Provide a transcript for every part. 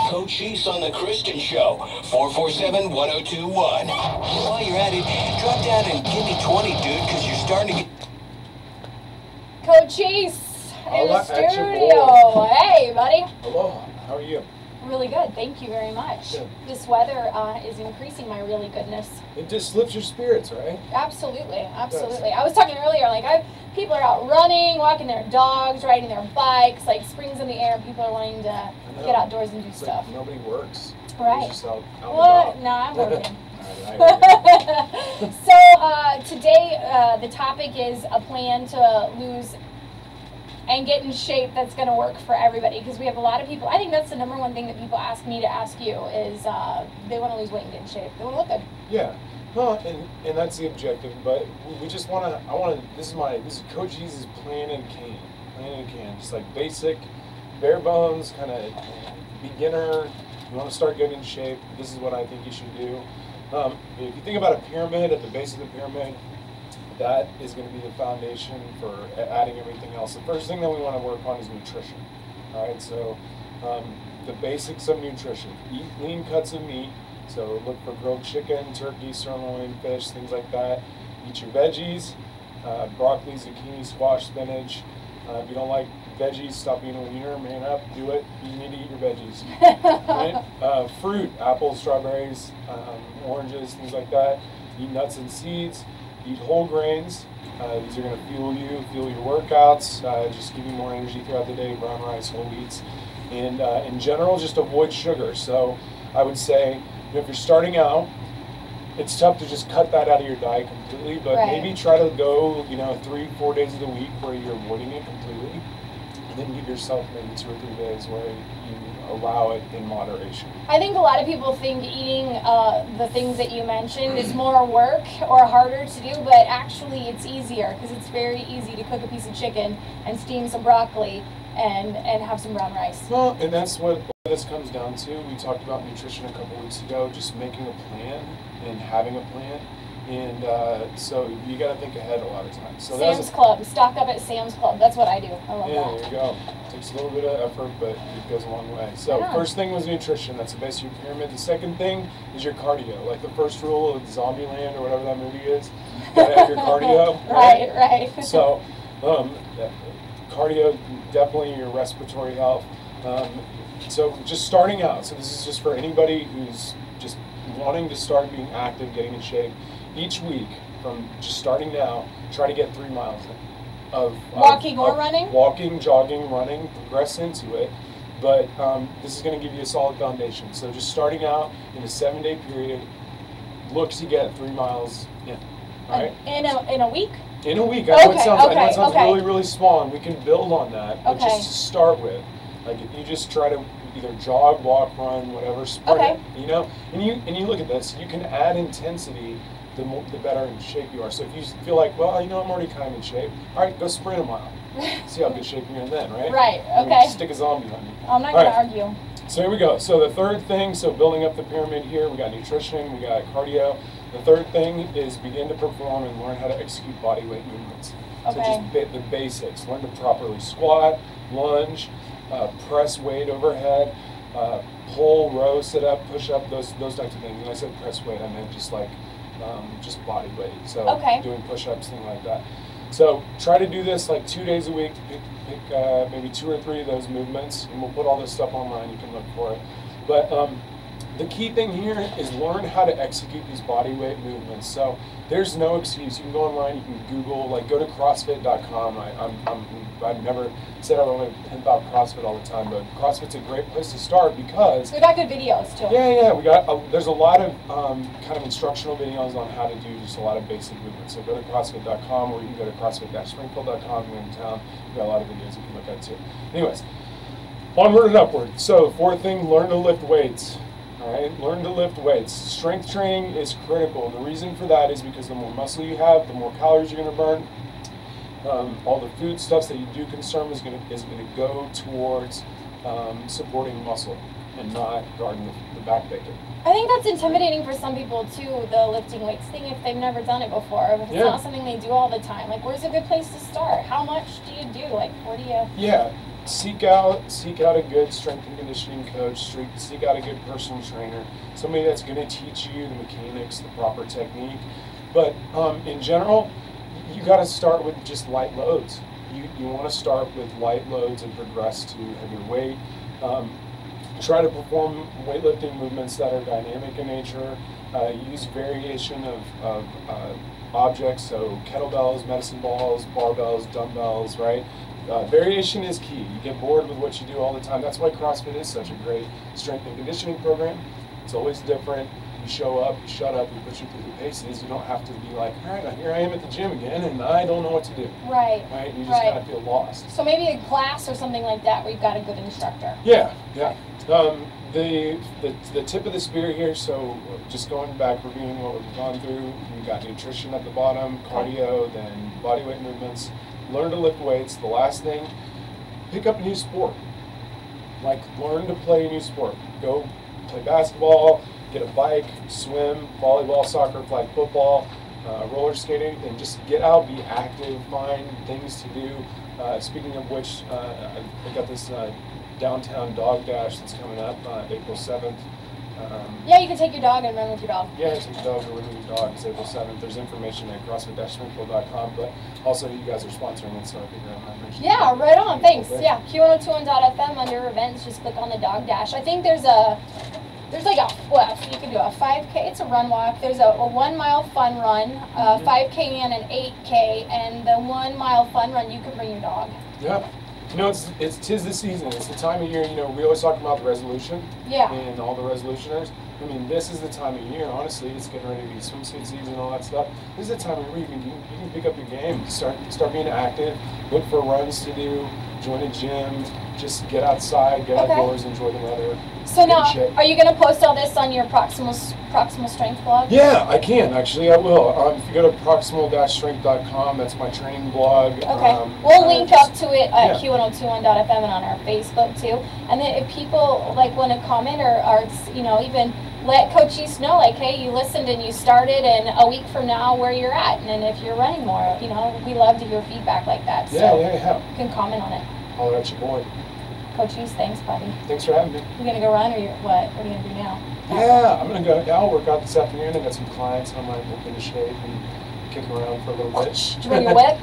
Cochise on the Kristen Show, 447-1021. While you're at it, drop down and give me 20, dude, because you're starting to get... Cochise in the studio. Hey, buddy. Aloha. How are you? Really good. Thank you very much. Good. This weather is increasing my really goodness. It just lifts your spirits, right? Absolutely. Absolutely. I was talking earlier, like, people are out running, walking their dogs, riding their bikes, like spring's in the air. People are wanting to get outdoors and do stuff. Like nobody works. Right. Out what? No, I'm working. So today the topic is a plan to lose and get in shape that's going to work for everybody, because we have a lot of people. I think that's the number one thing that people ask me to ask you is they want to lose weight and get in shape. They want to look good. Yeah. Well, and that's the objective, but we just want to, this is Cochise's plan and can. Just like basic, bare bones, kind of beginner. You want to start getting in shape, this is what I think you should do. If you think about a pyramid, at the base of the pyramid, that is going to be the foundation for adding everything else. The first thing that we want to work on is nutrition. All right, so the basics of nutrition. Eat lean cuts of meat. So look for grilled chicken, turkey, sirloin, fish, things like that. Eat your veggies, broccoli, zucchini, squash, spinach. If you don't like veggies, stop eating a wiener, man up, do it. You need to eat your veggies. Right? Fruit, apples, strawberries, oranges, things like that. Eat nuts and seeds. Eat whole grains. These are going to fuel your workouts, just give you more energy throughout the day. Brown rice, whole wheats. And in general, just avoid sugar. So I would say, if you're starting out, it's tough to just cut that out of your diet completely, but maybe try to go, 3-4 days of the week where you're avoiding it completely, and then give yourself maybe 2 or 3 days where you allow it in moderation. I think a lot of people think eating the things that you mentioned is more work or harder to do, but actually it's easier, because it's very easy to cook a piece of chicken and steam some broccoli and have some brown rice. Well, and that's what this comes down to. We talked about nutrition a couple weeks ago, just making a plan and having a plan. And so you got to think ahead a lot of times. So Sam's Club. Stock up at Sam's Club. That's what I do. I love that. There you go. It takes a little bit of effort, but it goes a long way. So first thing was nutrition. That's the base of your pyramid. The second thing is your cardio. Like the first rule of Zombieland or whatever that movie is. You got to have your cardio. Right. So cardio, definitely your respiratory health. So just starting out. So this is just for anybody who's just wanting to start being active, getting in shape. Each week, from just starting now, try to get 3 miles in. Walking or running? Walking, jogging, running, progress into it. But this is going to give you a solid foundation. So just starting out in a 7-day period, look to get 3 miles in. All right? In a week? In a week. I know it sounds really, really small, and we can build on that. But just to start with, like if you just try to either jog, walk, run, whatever, sprint it, and you look at this, you can add intensity the better in shape you are. So if you feel like, well, I'm already kind of in shape, all right, go sprint a mile. See how good shape you're in then, right? Right, okay. Stick a zombie on you. I'm not going to argue. So here we go. So the third thing, so building up the pyramid here, we got nutrition, we got cardio. The third thing is begin to perform and learn how to execute body weight movements. So just the basics. Learn to properly squat, lunge, press weight overhead, pull, row, sit up, push up, those types of things. When I said press weight, I meant just like just body weight. So doing push-ups, things like that. So try to do this like 2 days a week. Pick maybe 2 or 3 of those movements, and we'll put all this stuff online. You can look for it. But the key thing here is learn how to execute these body weight movements. So there's no excuse. You can go online, you can Google, like go to CrossFit.com. I've never said I want to pimp out CrossFit all the time, but CrossFit's a great place to start because we got good videos too. Yeah, we got. There's a lot of kind of instructional videos on how to do just a lot of basic movements. So go to CrossFit.com, or you can go to CrossFit-Springfield.com. You're in town. We got a lot of videos you can look at too. Anyways, onward and upward. So fourth thing, learn to lift weights. All right, learn to lift weights. Strength training is critical. The reason for that is because the more muscle you have, the more calories you're going to burn. All the food stuffs that you do consume is going to go towards supporting muscle and not guarding the back bacon. I think that's intimidating for some people too, the lifting weights thing, if they've never done it before. If it's not something they do all the time. Like, where's a good place to start? How much do you do? Like, what do you... Yeah, seek out a good strength and conditioning coach. Seek out a good personal trainer, somebody that's going to teach you the mechanics, the proper technique. But in general, you got to start with just light loads. You want to start with light loads and progress to heavier weight. Try to perform weightlifting movements that are dynamic in nature. Use variation of objects, so kettlebells, medicine balls, barbells, dumbbells, right? Variation is key. You get bored with what you do all the time. That's why CrossFit is such a great strength and conditioning program. It's always different. You show up, you shut up, you push you through the paces. You don't have to be like, all right, here I am at the gym again, and I don't know what to do. Right. Right? You just kind of feel lost. So maybe a class or something like that where you've got a good instructor. Yeah. The tip of the spear here, so just going back, reviewing what we've gone through, we've got nutrition at the bottom, cardio, then bodyweight movements, learn to lift weights. The last thing, pick up a new sport. Like, learn to play a new sport. Go play basketball, get a bike, swim, volleyball, soccer, flag football, roller skating, and just get out, be active, find things to do. Speaking of which, I got this downtown dog dash that's coming up April 7th. Yeah, you can take your dog and run with your dog. Yeah, take your dog and run with your dog. It's April 7th. There's information at CrossFit-Springfield.com, but also you guys are sponsoring it, so I figured I might mention it. Yeah, right on. Thanks. Yeah, Q1021.fm under events. Just click on the dog dash. I think there's like a, well, you can do a 5K. It's a run walk. There's a 1 mile fun run, 5K and an 8K, and the 1 mile fun run you can bring your dog. Yeah. You know, tis the season. It's the time of year. You know, we always talk about the resolution. Yeah. And all the resolutioners. I mean, this is the time of year. Honestly, it's getting ready to be swimsuit season and all that stuff. This is the time of year you can pick up your game. Start being active. Look for runs to do. Join a gym. Just get outside. Get outdoors. Enjoy the weather. So now, are you going to post all this on your proximal strength blog? Yeah, I can actually. I will. If you go to proximal-strength.com, that's my training blog. Okay. We'll link up to it at Q1021.fm and on our Facebook too. And then if people like want to comment or you know, even let Cochise know, like, hey, you listened and you started, and a week from now where you're at, and then if you're running more, you know, we love to hear feedback like that. Yeah, so yeah. You can comment on it. Holler at your boy. Cochise, thanks, buddy. Thanks for having me. You gonna go run, or what? What are you gonna do now? Yeah, I'm gonna go. Yeah, I'll work out this afternoon. I got some clients, and I might look into shape and kick around for a little bit. Did you bring your whip?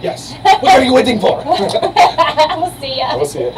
Yes. What are you waiting for? We'll see ya. We'll see ya.